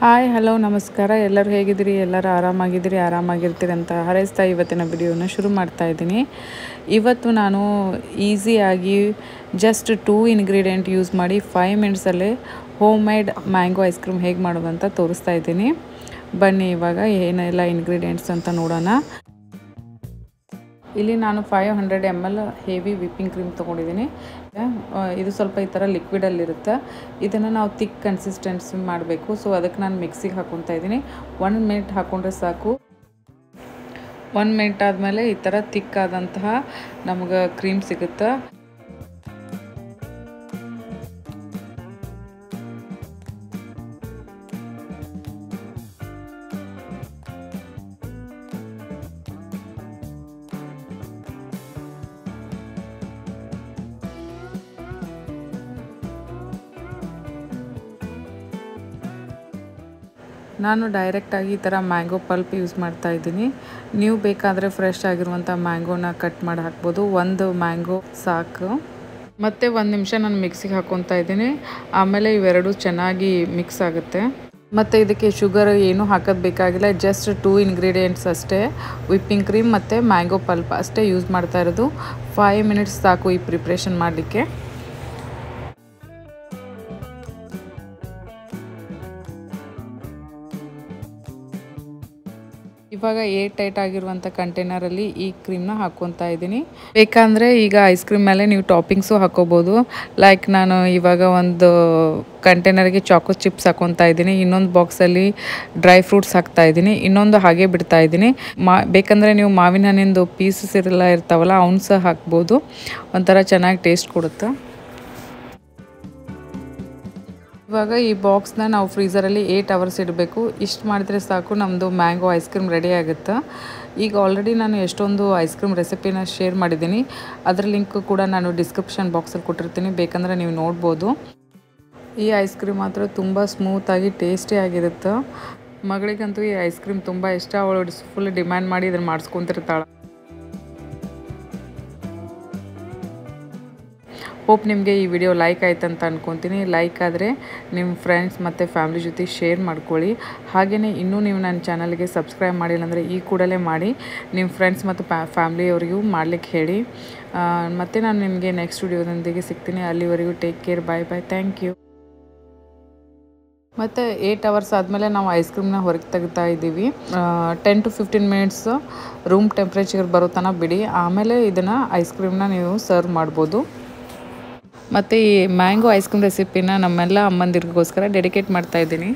Hi hello ನಮಸ್ಕಾರ. ಎಲ್ಲರೂ ಹೇಗಿದ್ದೀರಿ? ಎಲ್ಲರೂ ಆರಾಮಾಗಿರ್ತೀರಿ ಅಂತ ಹಾರೈಸ್ತಾ ಇವತ್ತಿನ ವಿಡಿಯೋನ ಶುರು ಮಾಡ್ತಾ ಇದ್ದೀನಿ. ಇವತ್ತು ನಾನು ಈಸಿಯಾಗಿ ಜಸ್ಟ್ 2 ಇಂಗ್ರೀಡಿಯೆಂಟ್ ಯೂಸ್ ಮಾಡಿ 5 ಮಿನಿಟ್ಸಲ್ಲೇ home made mango ice cream ಹೇಗೆ ಮಾಡೋದು ಅಂತ ತೋರಿಸ್ತಾ ಇದ್ದೀನಿ. ಬನ್ನಿ ಇವಾಗ ಏನೆಲ್ಲ ಇಂಗ್ರೀಡಿಯೆಂಟ್ಸ್ ಅಂತ ನೋಡೋಣ. ಇಲ್ಲಿ ನಾನು 500 ml ಹೆವಿ ವಿಪ್ಪಿಂಗ್ ಕ್ರೀಮ್ ತೊಗೊಂಡಿದ್ದೀನಿ. ಇದು ಸ್ವಲ್ಪ ಈ ಥರ ಲಿಕ್ವಿಡಲ್ಲಿರುತ್ತೆ. ಇದನ್ನು ನಾವು ಥಿಕ್ ಕನ್ಸಿಸ್ಟೆನ್ಸಿ ಮಾಡಬೇಕು. ಸೊ ಅದಕ್ಕೆ ನಾನು ಮಿಕ್ಸಿಗೆ ಹಾಕ್ಕೊತಾ ಇದ್ದೀನಿ. 1 ಮಿನಿಟ್ ಹಾಕ್ಕೊಂಡ್ರೆ ಸಾಕು. 1 ಮಿನಿಟ್ ಆದಮೇಲೆ ಈ ಥರ ಥಿಕ್ ಆದಂತಹ ನಮಗೆ ಕ್ರೀಮ್ ಸಿಗುತ್ತೆ. ನಾನು ಡೈರೆಕ್ಟಾಗಿ ಈ ಥರ ಮ್ಯಾಂಗೋ ಪಲ್ಪ್ ಯೂಸ್ ಮಾಡ್ತಾ ಇದ್ದೀನಿ. ನೀವು ಬೇಕಾದರೆ ಫ್ರೆಶ್ ಆಗಿರುವಂಥ ಮ್ಯಾಂಗೋನ ಕಟ್ ಮಾಡಿ ಹಾಕ್ಬೋದು. ಒಂದು ಮ್ಯಾಂಗೋ ಸಾಕು. ಮತ್ತು 1 ನಿಮಿಷ ನಾನು ಮಿಕ್ಸಿಗೆ ಹಾಕ್ಕೊತಾ ಇದ್ದೀನಿ. ಆಮೇಲೆ ಇವೆರಡು ಚೆನ್ನಾಗಿ ಮಿಕ್ಸ್ ಆಗುತ್ತೆ. ಮತ್ತು ಇದಕ್ಕೆ ಶುಗರ್ ಏನೂ ಹಾಕೋದು ಬೇಕಾಗಿಲ್ಲ. ಜಸ್ಟ್ 2 ಇಂಗ್ರೀಡಿಯೆಂಟ್ಸ್ ಅಷ್ಟೇ, ವಿಪ್ಪಿಂಗ್ ಕ್ರೀಮ್ ಮತ್ತು ಮ್ಯಾಂಗೋ ಪಲ್ಪ್ ಅಷ್ಟೇ ಯೂಸ್ ಮಾಡ್ತಾ ಇರೋದು. 5 ಮಿನಿಟ್ಸ್ ಸಾಕು ಈ ಪ್ರಿಪ್ರೇಷನ್ ಮಾಡಲಿಕ್ಕೆ. ಇವಾಗ ಏರ್ ಟೈಟ್ ಆಗಿರುವಂಥ ಕಂಟೈನರಲ್ಲಿ ಈ ಕ್ರೀಮ್ನ ಹಾಕ್ಕೊತಾ ಇದ್ದೀನಿ. ಬೇಕಂದರೆ ಈಗ ಐಸ್ ಕ್ರೀಮ್ ಮೇಲೆ ನೀವು ಟಾಪಿಂಗ್ಸು ಹಾಕ್ಕೋಬೋದು. ಲೈಕ್ ನಾನು ಇವಾಗ ಒಂದು ಕಂಟೈನರ್ಗೆ ಚಾಕೋ ಚಿಪ್ಸ್ ಹಾಕ್ಕೊತಾ ಇದ್ದೀನಿ. ಇನ್ನೊಂದು ಬಾಕ್ಸಲ್ಲಿ ಡ್ರೈ ಫ್ರೂಟ್ಸ್ ಹಾಕ್ತಾ ಇದ್ದೀನಿ. ಇನ್ನೊಂದು ಹಾಗೆ ಬಿಡ್ತಾ ಇದ್ದೀನಿ. ಬೇಕಂದರೆ ನೀವು ಮಾವಿನ ಹಣ್ಣಿಂದು ಪೀಸಸ್ ಎಲ್ಲ ಇರ್ತಾವಲ್ಲ ಅವನ್ನ ಸಹ ಹಾಕ್ಬೋದು. ಒಂಥರ ಚೆನ್ನಾಗಿ ಟೇಸ್ಟ್ ಕೊಡುತ್ತೆ. ಇವಾಗ ಈ ಬಾಕ್ಸ್ನ ನಾವು ಫ್ರೀಝರಲ್ಲಿ 8 ಅವರ್ಸ್ ಇಡಬೇಕು. ಇಷ್ಟು ಮಾಡಿದ್ರೆ ಸಾಕು, ನಮ್ಮದು ಮ್ಯಾಂಗೋ ಐಸ್ ಕ್ರೀಮ್ ರೆಡಿ ಆಗುತ್ತೆ. ಈಗ ಆಲ್ರೆಡಿ ನಾನು ಎಷ್ಟೊಂದು ಐಸ್ ಕ್ರೀಮ್ ರೆಸಿಪಿನ ಶೇರ್ ಮಾಡಿದ್ದೀನಿ. ಅದರ ಲಿಂಕ್ ಕೂಡ ನಾನು ಡಿಸ್ಕ್ರಿಪ್ಷನ್ ಬಾಕ್ಸಲ್ಲಿ ಕೊಟ್ಟಿರ್ತೀನಿ, ಬೇಕಂದರೆ ನೀವು ನೋಡ್ಬೋದು. ಈ ಐಸ್ ಕ್ರೀಮ್ ಮಾತ್ರ ತುಂಬ ಸ್ಮೂತಾಗಿ ಟೇಸ್ಟಿಯಾಗಿರುತ್ತೆ. ಮಗಳಿಗಂತೂ ಈ ಐಸ್ ಕ್ರೀಮ್ ತುಂಬ ಇಷ್ಟ. ಅವಳು ಫುಲ್ ಡಿಮ್ಯಾಂಡ್ ಮಾಡಿ ಇದನ್ನು ಮಾಡಿಸ್ಕೊತಿರ್ತಾಳೆ. ಹೋಪ್ ನಿಮಗೆ ಈ ವಿಡಿಯೋ ಲೈಕ್ ಆಯ್ತು ಅಂತ ಅಂದ್ಕೊತೀನಿ. ಲೈಕ್ ಆದರೆ ನಿಮ್ಮ ಫ್ರೆಂಡ್ಸ್ ಮತ್ತು ಫ್ಯಾಮ್ಲಿ ಜೊತೆ ಶೇರ್ ಮಾಡ್ಕೊಳ್ಳಿ. ಹಾಗೆಯೇ ಇನ್ನೂ ನೀವು ನನ್ನ ಚಾನಲ್ಗೆ ಸಬ್ಸ್ಕ್ರೈಬ್ ಮಾಡಿಲ್ಲ ಅಂದರೆ ಈ ಕೂಡಲೇ ಮಾಡಿ. ನಿಮ್ಮ ಫ್ರೆಂಡ್ಸ್ ಮತ್ತು ಫ್ಯಾಮ್ಲಿಯವರಿಗೂ ಮಾಡ್ಲಿಕ್ಕೆ ಹೇಳಿ. ಮತ್ತು ನಾನು ನಿಮಗೆ ನೆಕ್ಸ್ಟ್ ವಿಡಿಯೋದೊಂದಿಗೆ ಸಿಗ್ತೀನಿ. ಅಲ್ಲಿವರೆಗೂ take care. Bye bye. Thank you. ಮತ್ತು 8 ಅವರ್ಸ್ ಆದಮೇಲೆ ನಾವು ಐಸ್ ಕ್ರೀಮ್ನ ಹೊರಗೆ ತೆಗಿತಾ ಇದ್ದೀವಿ. 10 to 15 ಮಿನಿಟ್ಸ್ ರೂಮ್ ಟೆಂಪ್ರೇಚರ್ ಬರೋ ತನಕ ಬಿಡಿ. ಆಮೇಲೆ ಇದನ್ನು ಐಸ್ ಕ್ರೀಮ್ನ ನೀವು ಸರ್ವ್ ಮಾಡ್ಬೋದು. ಮತ್ತು ಈ ಮ್ಯಾಂಗೋ ಐಸ್ ಕ್ರೀಮ್ ರೆಸಿಪಿನ ನಮ್ಮೆಲ್ಲ ಅಮ್ಮಂದಿರಿಗೋಸ್ಕರ ಡೆಡಿಕೇಟ್ ಮಾಡ್ತಾಯಿದ್ದೀನಿ.